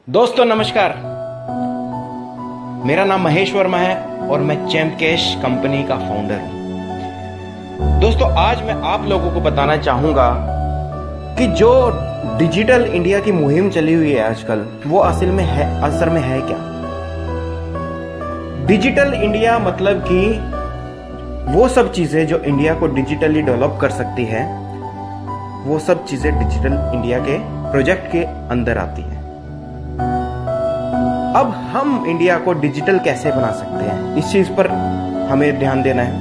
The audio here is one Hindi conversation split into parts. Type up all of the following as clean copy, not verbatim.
दोस्तों नमस्कार। मेरा नाम महेश वर्मा है और मैं चैम्प कैश कंपनी का फाउंडर हूं। दोस्तों आज मैं आप लोगों को बताना चाहूंगा कि जो डिजिटल इंडिया की मुहिम चली हुई है आजकल, वो असर में है क्या। डिजिटल इंडिया मतलब कि वो सब चीजें जो इंडिया को डिजिटली डेवलप कर सकती है, वो सब चीजें डिजिटल इंडिया के प्रोजेक्ट के अंदर आती है। अब हम इंडिया को डिजिटल कैसे बना सकते हैं, इस चीज पर हमें ध्यान देना है।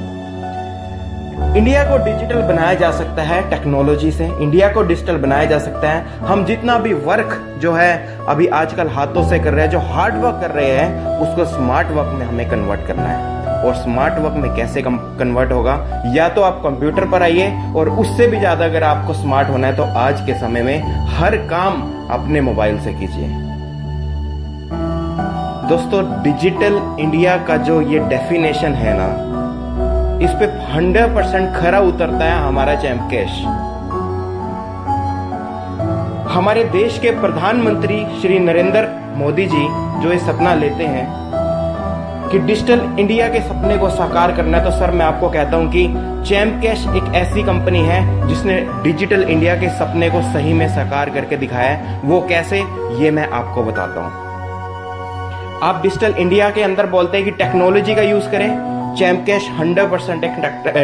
इंडिया को डिजिटल बनाया जा सकता है टेक्नोलॉजी से। इंडिया को डिजिटल बनाया जा सकता है, हम जितना भी वर्क जो है अभी आजकल हाथों से कर रहे हैं, जो हार्ड वर्क कर रहे हैं, उसको स्मार्ट वर्क में हमें कन्वर्ट करना है। और स्मार्ट वर्क में कैसे कन्वर्ट होगा, या तो आप कंप्यूटर पर आइए, और उससे भी ज्यादा अगर आपको स्मार्ट होना है तो आज के समय में हर काम अपने मोबाइल से कीजिए। दोस्तों डिजिटल इंडिया का जो ये डेफिनेशन है ना, इस पे 100% खरा उतरता है हमारा चैम्प कैश। हमारे देश के प्रधानमंत्री श्री नरेंद्र मोदी जी जो ये सपना लेते हैं कि डिजिटल इंडिया के सपने को साकार करना है, तो सर मैं आपको कहता हूं कि चैम्प कैश एक ऐसी कंपनी है जिसने डिजिटल इंडिया के सपने को सही में साकार करके दिखाया है। वो कैसे, ये मैं आपको बताता हूं। आप डिजिटल इंडिया के अंदर बोलते हैं कि टेक्नोलॉजी का यूज करें, चैम्प कैश 100%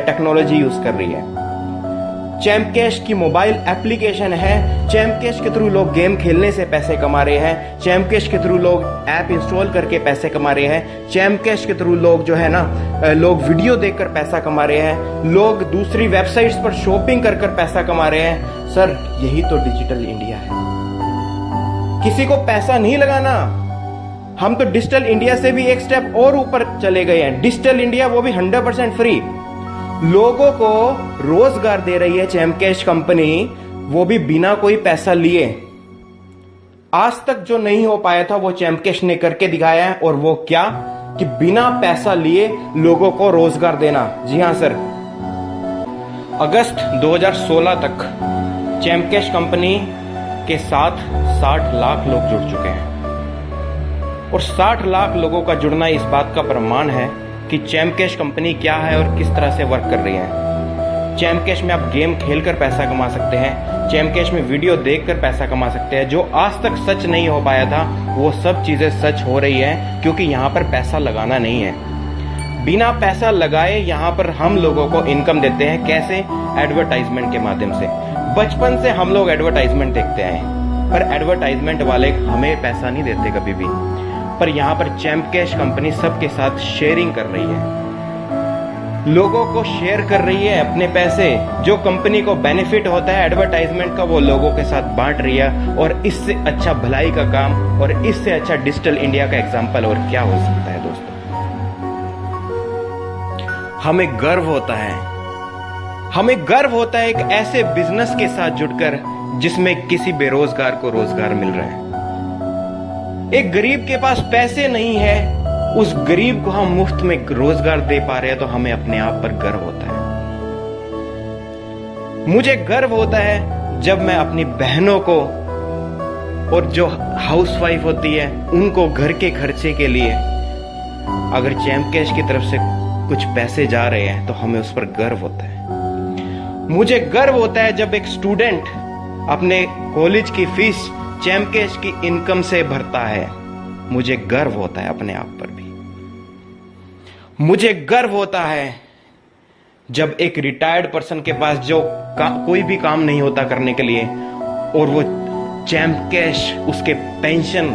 टेक्नोलॉजी यूज कर रही है। चैम्प कैश की मोबाइल एप्लीकेशन है। चैम्प कैश के थ्रू लोग गेम खेलने से पैसे कमा रहे हैं। चैम्प कैश के थ्रू लोग ऐप इंस्टॉल करके पैसे कमा रहे हैं। चैम्प कैश के थ्रू लोग जो है ना, लोग वीडियो देखकर पैसा कमा रहे हैं। लोग दूसरी वेबसाइट्स पर शॉपिंग कर पैसा कमा रहे हैं। सर यही तो डिजिटल इंडिया है। किसी को पैसा नहीं लगाना, हम तो डिजिटल इंडिया से भी एक स्टेप और ऊपर चले गए हैं। डिजिटल इंडिया वो भी 100% फ्री, लोगों को रोजगार दे रही है चैम्प कैश कंपनी, वो भी बिना कोई पैसा लिए। आज तक जो नहीं हो पाया था वो चैम्प कैश ने करके दिखाया है। और वो क्या कि बिना पैसा लिए लोगों को रोजगार देना। जी हां सर, अगस्त 2016 तक चैम्प कैश कंपनी के साथ 60 लाख लोग जुड़ चुके हैं। और 60 लाख लोगों का जुड़ना इस बात का प्रमाण है कि चैम्प कैश कंपनी क्या है और किस तरह से वर्क कर रही है। चैम्प कैश में आप गेम खेलकर पैसा कमा सकते हैं। चैम्प कैश में वीडियो देखकर पैसा कमा सकते हैं। जो आज तक सच नहीं हो पाया था वो सब चीजें सच हो रही है, क्योंकि यहाँ पर पैसा लगाना नहीं है। बिना पैसा लगाए यहाँ पर हम लोगों को इनकम देते हैं। कैसे? एडवर्टाइजमेंट के माध्यम से। बचपन से हम लोग एडवर्टाइजमेंट देखते आए, पर एडवर्टाइजमेंट वाले हमें पैसा नहीं देते कभी भी। पर यहाँ पर चैम्प कैश कंपनी सबके साथ शेयरिंग कर रही है, लोगों को शेयर कर रही है अपने पैसे। जो कंपनी को बेनिफिट होता है एडवर्टाइजमेंट का, वो लोगों के साथ बांट रही है। और इससे अच्छा भलाई का काम और इससे अच्छा डिजिटल इंडिया का एग्जाम्पल और क्या हो सकता है। दोस्तों हमें गर्व होता है, हमें गर्व होता है एक ऐसे बिजनेस के साथ जुड़कर जिसमें किसी बेरोजगार को रोजगार मिल रहा है। एक गरीब के पास पैसे नहीं है, उस गरीब को हम मुफ्त में रोजगार दे पा रहे हैं, तो हमें अपने आप पर गर्व होता है। मुझे गर्व होता है जब मैं अपनी बहनों को और जो हाउसवाइफ होती है उनको घर के खर्चे के लिए अगर चैम्प कैश की तरफ से कुछ पैसे जा रहे हैं तो हमें उस पर गर्व होता है। मुझे गर्व होता है जब एक स्टूडेंट अपने कॉलेज की फीस चैम्प कैश की इनकम से भरता है। मुझे गर्व होता है अपने आप पर भी। मुझे गर्व होता है जब एक रिटायर्ड पर्सन के पास जो कोई भी काम नहीं होता करने के लिए, और वो चैम्प कैश उसके पेंशन,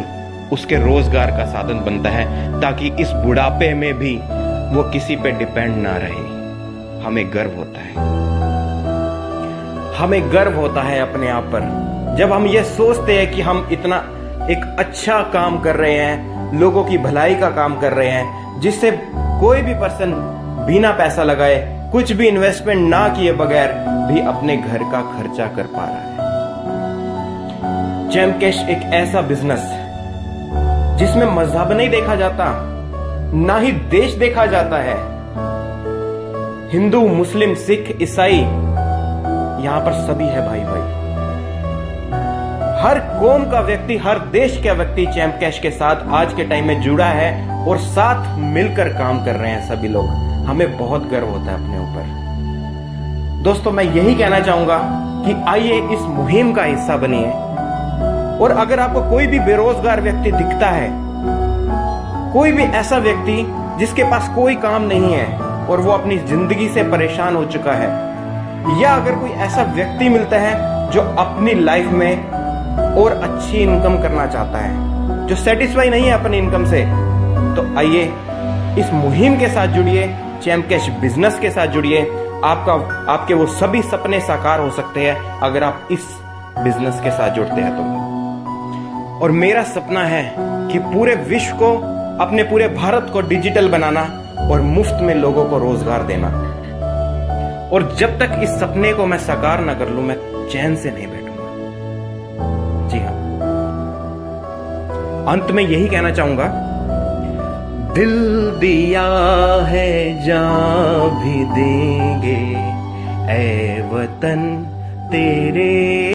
उसके रोजगार का साधन बनता है, ताकि इस बुढ़ापे में भी वो किसी पे डिपेंड ना रहे। हमें गर्व होता है। हमें गर्व होता है अपने आप पर जब हम ये सोचते हैं कि हम इतना एक अच्छा काम कर रहे हैं, लोगों की भलाई का काम कर रहे हैं, जिससे कोई भी पर्सन बिना पैसा लगाए, कुछ भी इन्वेस्टमेंट ना किए बगैर भी अपने घर का खर्चा कर पा रहा है। चैम्प कैश एक ऐसा बिजनेस जिसमें मजहब नहीं देखा जाता, ना ही देश देखा जाता है। हिंदू, मुस्लिम, सिख, ईसाई, यहां पर सभी है भाई भाई। हर कौम का व्यक्ति, हर देश का व्यक्ति चैंप कैश के साथ आज के टाइम में जुड़ा है और साथ मिलकर काम कर रहे हैं सभी लोग। हमें बहुत गर्व होता है अपने ऊपर। दोस्तों, मैं यही कहना चाहूंगा कि आइए इस मुहिम का हिस्सा बनिए। और अगर आपको कोई भी बेरोजगार व्यक्ति दिखता है, कोई भी ऐसा व्यक्ति जिसके पास कोई काम नहीं है और वो अपनी जिंदगी से परेशान हो चुका है, या अगर कोई ऐसा व्यक्ति मिलता है जो अपनी लाइफ में और अच्छी इनकम करना चाहता है, जो सेटिस्फाई नहीं है अपनी इनकम से, तो आइए इस मुहिम के साथ जुड़िए, चैंप कैश बिजनेस के साथ जुड़िए। आपके वो सभी सपने साकार हो सकते हैं अगर आप इस बिजनेस के साथ जुड़ते हैं तो। और मेरा सपना है कि पूरे विश्व को, अपने पूरे भारत को डिजिटल बनाना और मुफ्त में लोगों को रोजगार देना। और जब तक इस सपने को मैं साकार ना कर लूं, मैं चैन से नहीं बैठूंगा। जी हाँ, अंत में यही कहना चाहूंगा, दिल दिया है जान भी देंगे ऐ वतन तेरे